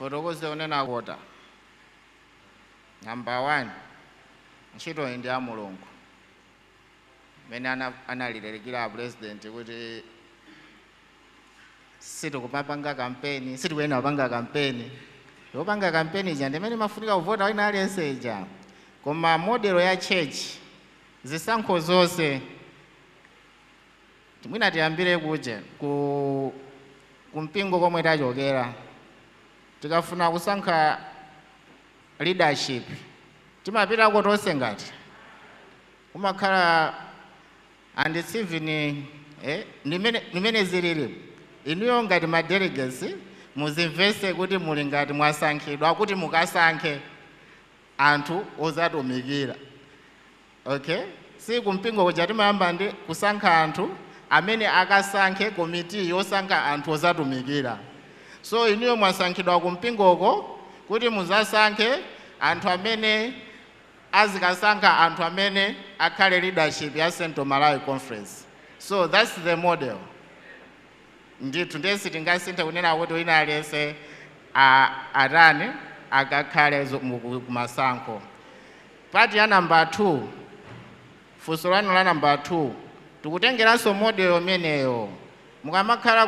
fotokoze unena kota. Number 1, ntchito ndi ya Mulungu. Mene analilerekera president kuti sitikupanga kampeni, sitikuyenda kupanga kampeni. Yopanga kampeni ija ndimene mafunika kuvota wina aliyense ija. Koma modelo ya church zisankho zonse timwina tiyambire kuje kumpingo komwe tachokera. Tikafuna kusankha leadership timapita kotonse ngati kumakhala anditsivini nimene zilili inuyo ngati ma delegates muzimvese kuti muli ngati mwasankhidwa kuti mukasankhe anthu ozatumikira. Okay, si kumpingo kuja timayamba ndi kusankha anthu amene akasankhe komiti yosankha anthu ozatumikira. So inuyo mwasankhidwa kumpingoko kuti muzasankhe anthu amene azikasankha anthu amene akhale leadership ya Central Malawi Conference. So that's the model. Ndithu ndesi tingasinthe kunena kuti wina aliyense atani akakhale kumasankho. Part ya number 2, funso lanu la number 2, tikutengeranso model imeneyo. Mukamakhala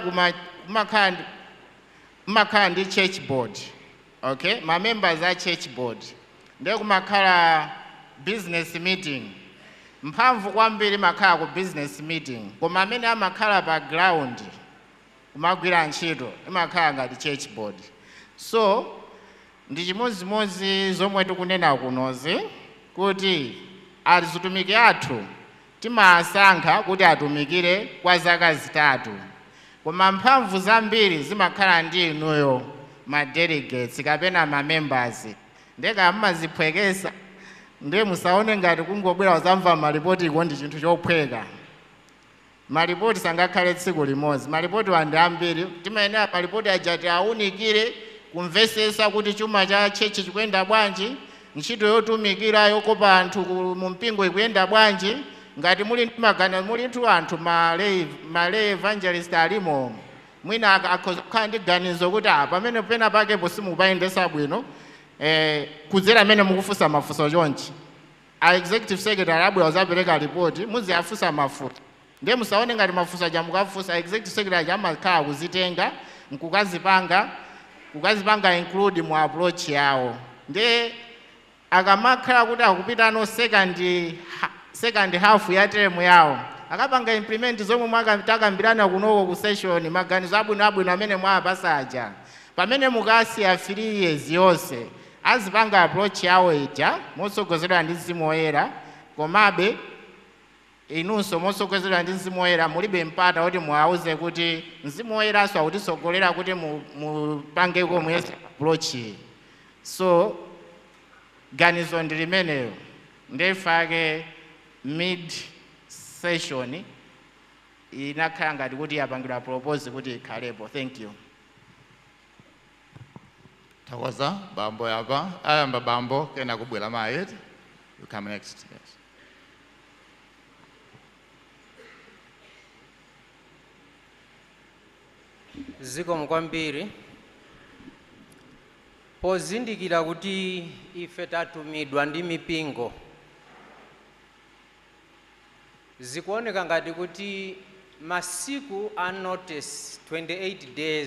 kumakhala ndi church board. Okay, ma members a church board. Ndiye kumakhala business meeting. Mphamvu kwambiri makhala ku business meeting. Koma amene amakhala pa ground kumagwira ntchito imakhala ngati church board. So ndi chimozimozi zomwe tikunena kunozi kuti azitumiki athu timasankha kuti atumikire kwa zaka zitatu. Koma mphamvu zambiri zimakhala ndi inuyo ma delegates kapena ma members. Ndeka mmaziphwekesa ndiye musaone ngati kungobwera uzamva malipoti iko ndi chinthu chophweka. Malipoti sangakhale tsiku limodzi. Malipoti wandi ambiri timayenera malipoti ajati aunikire kumvesesa kuti chuma cha chechi chikuyenda bwanji, ntchito yotumikira yokopa anthu mu mpingo ikuyenda bwanji. Ngati muli ndi magana muli ndi anthu malay evangelist alimo mwina akakhala ndi ganizo kuti pamene pena pakepo simupayendesa bwino kudzera amene mukufunsa mafunso chonchi a executive secretary abwera uzapereka ripoti muziyafunsa mafunso. Ndiye musaone ngati mafunso aja mukafunsa executive secretary amakhala kuzitenga kukazipanga include mu approach yawo. Ndiye akamakhala kuti akupita no second half ya term yawo akapanga implement zomwe mwakatakambirana kunoko ku session maganizo abwino amene mwapasaja pamene mukasiya 3 years yonse azipanga approach yawo ija motsogozedwa ndi Mzimu Woyera. Komabe inunso motsogozedwa ndi Mzimu Woyera mulibe mpata kuti muauze kuti Mzimu Woyeranso akutisogolera kuti mupange komwe approach. So ganizo ndi limeneyo ndefake mid session inakhala ngati kuti yapangidwa propose kuti ikhalepo. Thank you. Tawaza bambo yapa ayamba bambo kena kubwela maye. You come next. Yes. Ziko mkwambiri pozindikira kuti ife tatumidwa ndi mipingo zikuoneka ngati kuti masiku a notice 28 days